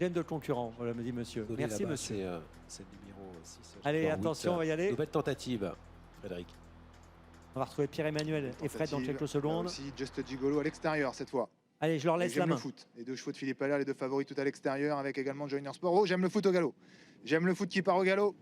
J'aime de concurrents, voilà, me dit monsieur. Merci monsieur. C'est le numéro 6. Allez, attention, on va y aller. Nouvelle tentative, Frédéric. On va retrouver Pierre-Emmanuel et Fred dans quelques secondes. Aussi Just Gigolo à l'extérieur cette fois. Allez, je leur laisse la main. Le foot. Les deux chevaux de Philippe Allaire, les deux favoris tout à l'extérieur avec également Joiner Sport. Oh, j'aime le foot au galop. J'aime le foot qui part au galop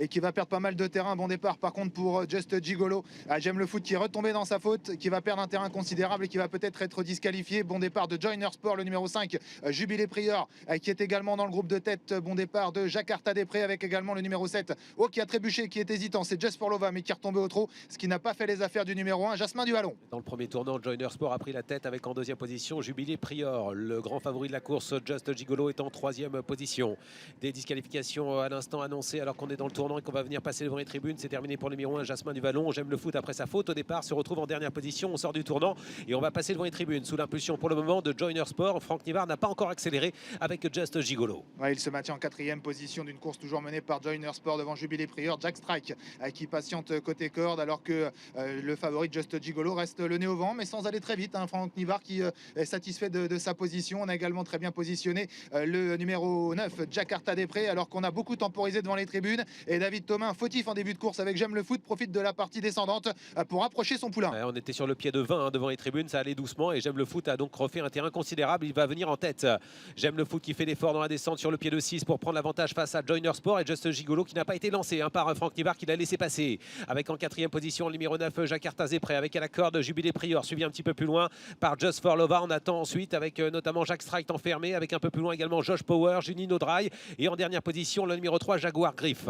et qui va perdre pas mal de terrain. Bon départ par contre pour Just Gigolo. J'aime le foot qui est retombé dans sa faute, qui va perdre un terrain considérable et qui va peut-être être disqualifié. Bon départ de Joiner Sport, le numéro 5, Jubilé Prior, qui est également dans le groupe de tête. Bon départ de Jakarta Després avec également le numéro 7, qui a trébuché, qui est hésitant. C'est Just for Lova mais qui est retombé au trot, ce qui n'a pas fait les affaires du numéro 1, Jasmin du Vallon. Dans le premier tournant, Joiner Sport a pris la tête avec en deuxième position Jubilé Prior. Le grand favori de la course, Just Gigolo, est en troisième position. Des disqualifications à l'instant annoncées alors qu'on est dans le tournant et qu'on va venir passer devant les tribunes. C'est terminé pour le numéro 1, Jasmin du Vallon. J'aime le foot après sa faute au départ, se retrouve en dernière position. On sort du tournant et on va passer devant les tribunes sous l'impulsion pour le moment de Joiner Sport. Franck Nivard n'a pas encore accéléré avec Just Gigolo. Ouais, il se maintient en quatrième position d'une course toujours menée par Joiner Sport devant Jubilé Prior. Jack Strike qui patiente côté corde alors que le favori Just Gigolo reste le nez au vent mais sans aller très vite. Franck Nivard qui est satisfait de sa position. On a également très bien positionné le numéro 9, Jakarta Després, alors qu'on a beaucoup temporisé devant les tribunes. Et David Thomas, fautif en début de course avec J'aime le foot, profite de la partie descendante pour approcher son poulain. Ouais, on était sur le pied de 20 devant les tribunes, ça allait doucement et J'aime le foot a donc refait un terrain considérable. Il va venir en tête. J'aime le foot qui fait l'effort dans la descente sur le pied de 6 pour prendre l'avantage face à Joiner Sport et Just Gigolo qui n'a pas été lancé par Franck Nivard qui l'a laissé passer. Avec en quatrième position le numéro 9, Jakarta Després avec à la corde Jubilé Prior, suivi un petit peu plus loin par Just for Lova. On attend ensuite avec notamment Jack Strike enfermé, avec un peu plus loin également Josh Power, Junino Dry et en dernière position le numéro 3, Jaguar Griff.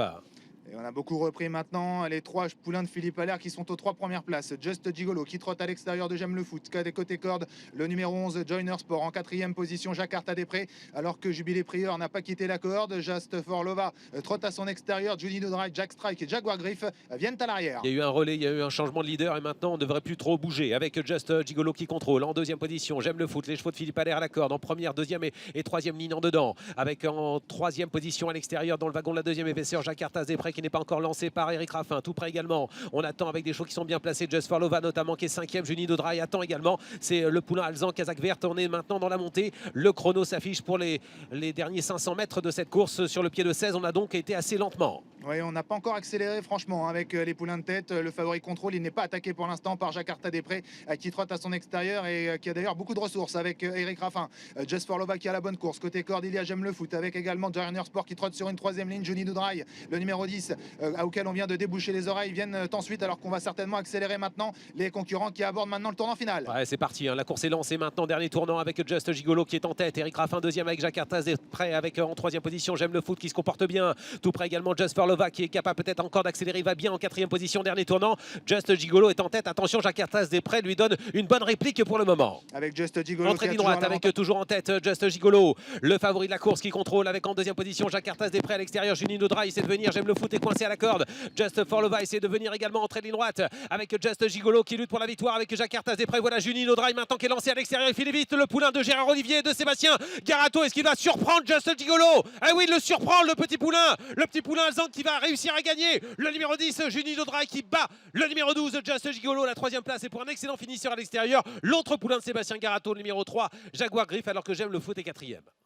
Et on a beaucoup repris maintenant les trois poulains de Philippe Allaire qui sont aux trois premières places. Just Gigolo qui trotte à l'extérieur de J'aime le foot. Côté corde, le numéro 11, Joiner Sport en quatrième position, Jakarta Després. Alors que Jubilé Prior n'a pas quitté la corde. Just for Lova trotte à son extérieur. Junino Dry, Jack Strike et Jaguar Griff viennent à l'arrière. Il y a eu un relais, il y a eu un changement de leader et maintenant on ne devrait plus trop bouger avec Just Gigolo qui contrôle. En deuxième position, J'aime le foot. Les chevaux de Philippe Allaire à la corde en première, deuxième et troisième ligne en dedans. Avec en troisième position à l'extérieur dans le wagon de la deuxième épaisseur, Jakarta Després qui n'est pas encore lancé par Eric Raffin, tout près également. On attend avec des chevaux qui sont bien placés. Just for Lova notamment qui est cinquième. Junino Dry attend également. C'est le poulain Alzan Kazakh Verte. On est maintenant dans la montée. Le chrono s'affiche pour les derniers 500 mètres de cette course sur le pied de 16. On a donc été assez lentement. Oui, on n'a pas encore accéléré franchement avec les poulains de tête. Le favori contrôle, il n'est pas attaqué pour l'instant par Jakarta Després qui trotte à son extérieur et qui a d'ailleurs beaucoup de ressources avec Eric Raffin. Just for Lova qui a la bonne course. Côté corde, il y a J'aime le foot avec également Joiner Sport qui trotte sur une troisième ligne. Junino Dry, le numéro 10 auquel on vient de déboucher les oreilles, viennent ensuite alors qu'on va certainement accélérer maintenant les concurrents qui abordent maintenant le tournant final. Ouais, c'est parti, la course est lancée maintenant, dernier tournant avec Just Gigolo qui est en tête, Eric Raffin deuxième avec Jakarta Després avec en troisième position J'aime le foot qui se comporte bien, tout près également Just for Lova qui est capable peut-être encore d'accélérer, il va bien en quatrième position, dernier tournant. Just Gigolo est en tête, attention, Jakarta Després lui donne une bonne réplique pour le moment. Avec Just Gigolo entrée ligne droite avec toujours en tête Just Gigolo, le favori de la course qui contrôle avec en deuxième position Jakarta Després à l'extérieur, Junino Dry essaie de venir, J'aime le foot est coincé à la corde, Just for Lova essaie de venir également entrée ligne droite avec Just Gigolo qui lutte pour la victoire avec Jakarta Després. Voilà Junino Dry maintenant qui est lancé à l'extérieur, il file vite, le poulain de Gérard Olivier et de Sébastien Garato. Est-ce qu'il va surprendre Just Gigolo? Ah oui, il le surprend, le petit poulain Alzan qui va réussir à gagner. Le numéro 10 Junino Dry qui bat le numéro 12 Just Gigolo. La troisième place est pour un excellent finisseur à l'extérieur, l'autre poulain de Sébastien Garato, le numéro 3 Jaguar Griff, alors que J'aime le foot est quatrième.